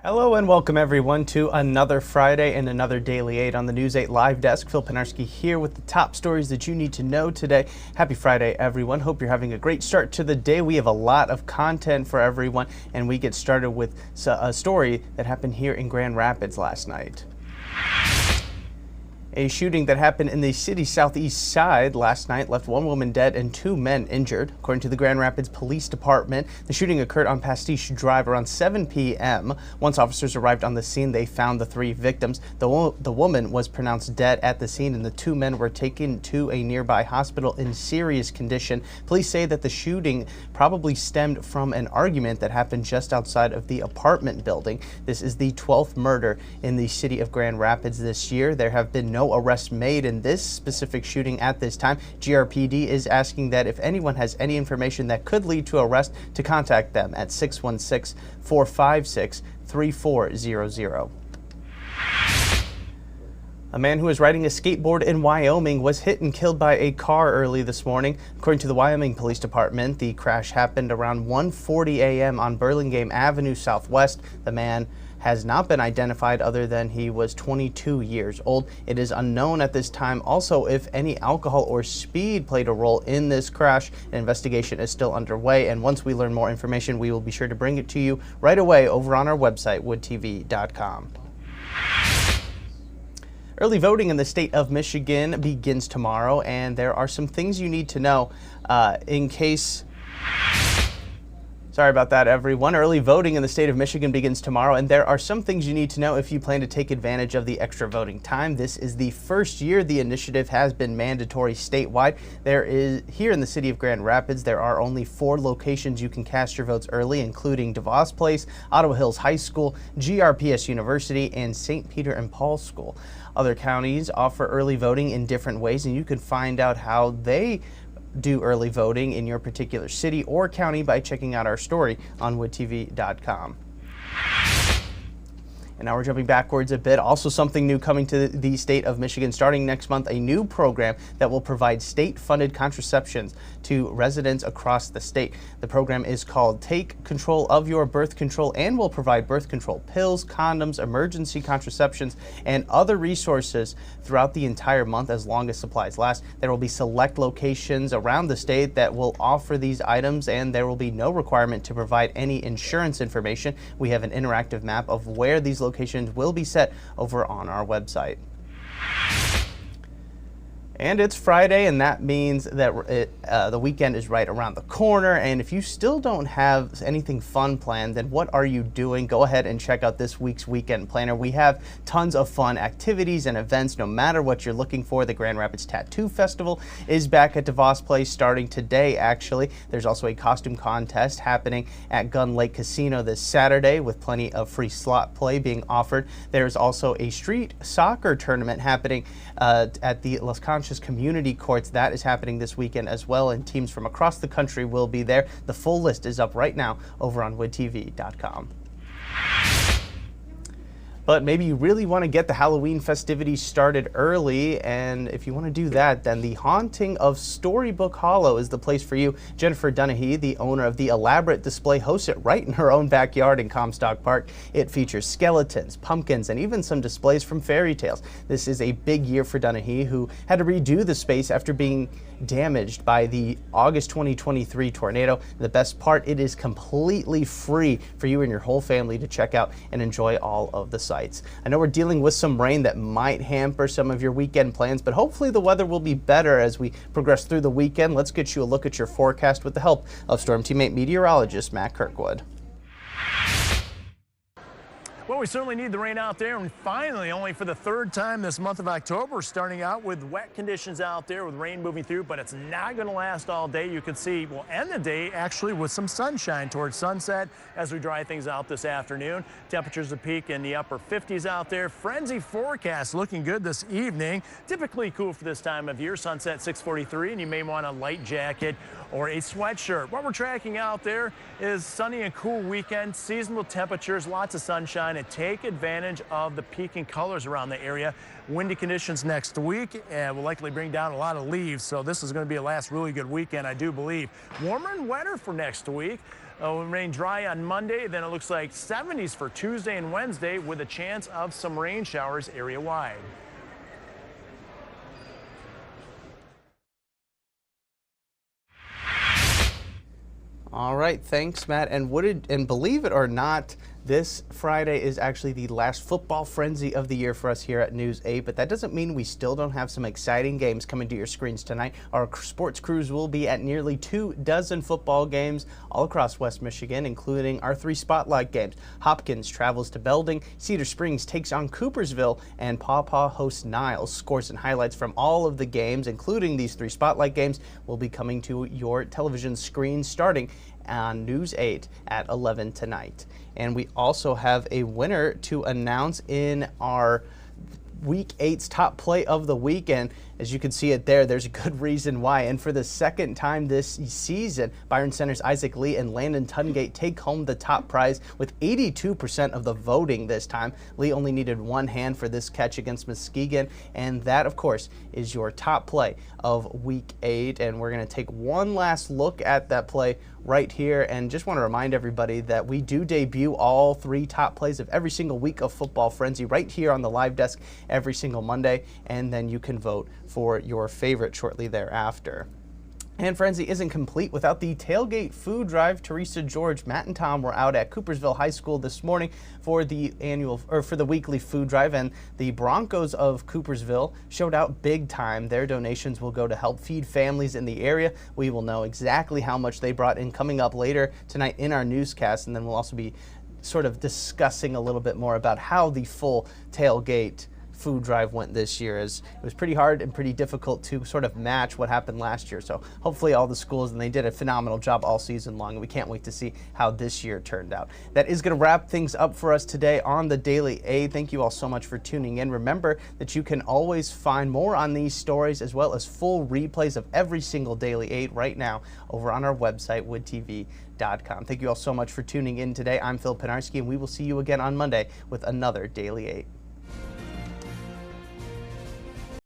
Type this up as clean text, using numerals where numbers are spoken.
Hello and welcome everyone to another Friday and another Daily 8 on the News 8 Live Desk. Phil Penarski here with the top stories that you need to know today. Happy Friday, everyone. Hope you're having a great start to the day. We have a lot of content for everyone, and we get started with a story that happened here in Grand Rapids last night. A shooting that happened in the city's southeast side last night left one woman dead and two men injured. According to the Grand Rapids Police Department, the shooting occurred on Pastiche Drive around 7 p.m. Once officers arrived on the scene, they found the three victims. The woman was pronounced dead at the scene, and the two men were taken to a nearby hospital in serious condition. Police say that the shooting probably stemmed from an argument that happened just outside of the apartment building. This is the 12th murder in the city of Grand Rapids this year. There have been no arrests made in this specific shooting at this time. GRPD is asking that if anyone has any information that could lead to arrest, to contact them at 616-456-3400. A man who was riding a skateboard in Wyoming was hit and killed by a car early this morning. According to the Wyoming Police Department, the crash happened around 1:40 a.m. on Burlingame Avenue Southwest. The man has not been identified other than he was 22 years old. It is unknown at this time also if any alcohol or speed played a role in this crash. An investigation is still underway, and once we learn more information, we will be sure to bring it to you right away over on our website, woodtv.com. Early voting in the state of Michigan begins tomorrow, and there are some things you need to know Sorry about that, everyone. Early voting in the state of Michigan begins tomorrow, and there are some things you need to know if you plan to take advantage of the extra voting time. This is the first year the initiative has been mandatory statewide. Here in the city of Grand Rapids, there are only 4 locations you can cast your votes early, including DeVos Place, Ottawa Hills High School, GRPS University, and St. Peter and Paul School. Other counties offer early voting in different ways, and you can find out how they do early voting in your particular city or county by checking out our story on woodtv.com. And now we're jumping backwards a bit. Also something new coming to the state of Michigan starting next month, a new program that will provide state-funded contraceptions to residents across the state. The program is called Take Control of Your Birth Control and will provide birth control pills, condoms, emergency contraceptions, and other resources throughout the entire month as long as supplies last. There will be select locations around the state that will offer these items, and there will be no requirement to provide any insurance information. We have an interactive map of where these locations will be set over on our website. And it's Friday, and that means that the weekend is right around the corner. And if you still don't have anything fun planned, then what are you doing? Go ahead and check out this week's weekend planner. We have tons of fun activities and events no matter what you're looking for. The Grand Rapids Tattoo Festival is back at DeVos Place starting today, actually. There's also a costume contest happening at Gun Lake Casino this Saturday with plenty of free slot play being offered. There's also a street soccer tournament happening at the Las Conchas Community Courts. That is happening this weekend as well, and teams from across the country will be there. The full list is up right now over on woodtv.com. But maybe you really want to get the Halloween festivities started early, and if you want to do that, then the Haunting of Storybook Hollow is the place for you. Jennifer Dunahee, the owner of the elaborate display, hosts it right in her own backyard in Comstock Park. It features skeletons, pumpkins, and even some displays from fairy tales. This is a big year for Dunahee, who had to redo the space after being damaged by the August 2023 tornado. The best part, it is completely free for you and your whole family to check out and enjoy all of the sights. I know we're dealing with some rain that might hamper some of your weekend plans, but hopefully the weather will be better as we progress through the weekend. Let's get you a look at your forecast with the help of Storm Teammate meteorologist Matt Kirkwood. Well, we certainly need the rain out there, and finally, only for the 3rd time this month of October, starting out with wet conditions out there with rain moving through, but it's not going to last all day. You can see we'll end the day actually with some sunshine towards sunset as we dry things out this afternoon. Temperatures will peak in the upper 50s out there. Frenzy forecast looking good this evening. Typically cool for this time of year. Sunset 6:43, and you may want a light jacket or a sweatshirt. What we're tracking out there is sunny and cool weekend, seasonable temperatures, lots of sunshine, and take advantage of the peaking colors around the area. Windy conditions next week and will likely bring down a lot of leaves, so this is going to be a last really good weekend, I do believe. Warmer and wetter for next week. It'll remain dry on Monday, then it looks like 70s for Tuesday and Wednesday with a chance of some rain showers area-wide. All right, thanks, Matt. And believe it or not, this Friday is actually the last football frenzy of the year for us here at News 8, but that doesn't mean we still don't have some exciting games coming to your screens tonight. Our sports crews will be at nearly 24 football games all across West Michigan, including our 3 spotlight games. Hopkins travels to Belding, Cedar Springs takes on Coopersville, and Paw Paw hosts Niles. Scores and highlights from all of the games, including these 3 spotlight games, will be coming to your television screen starting on News 8 at 11 tonight. And we also have a winner to announce in our Week 8's top play of the weekend. As you can see it there, there's a good reason why. And for the second time this season, Byron Center's Isaac Lee and Landon Tungate take home the top prize with 82% of the voting this time. Lee only needed 1 hand for this catch against Muskegon. And that, of course, is your top play of Week 8. And we're going to take one last look at that play right here. And just want to remind everybody that we do debut all 3 top plays of every single week of Football Frenzy right here on the live desk every single Monday. And then you can vote for your favorite shortly thereafter. And Frenzy isn't complete without the tailgate food drive. Teresa, George, Matt, and Tom were out at Coopersville High School this morning for the weekly food drive, and the Broncos of Coopersville showed out big time. Their donations will go to help feed families in the area. We will know exactly how much they brought in coming up later tonight in our newscast, and then we'll also be sort of discussing a little bit more about how the full tailgate food drive went this year, as it was pretty hard and pretty difficult to sort of match what happened last year. So hopefully all the schools, and they did a phenomenal job all season long, and we can't wait to see how this year turned out. That is going to wrap things up for us today on the Daily 8. Thank you all so much for tuning in. Remember that you can always find more on these stories as well as full replays of every single Daily 8 right now over on our website, woodtv.com. Thank you all so much for tuning in today. I'm Phil Pinarski, and we will see you again on Monday with another Daily 8.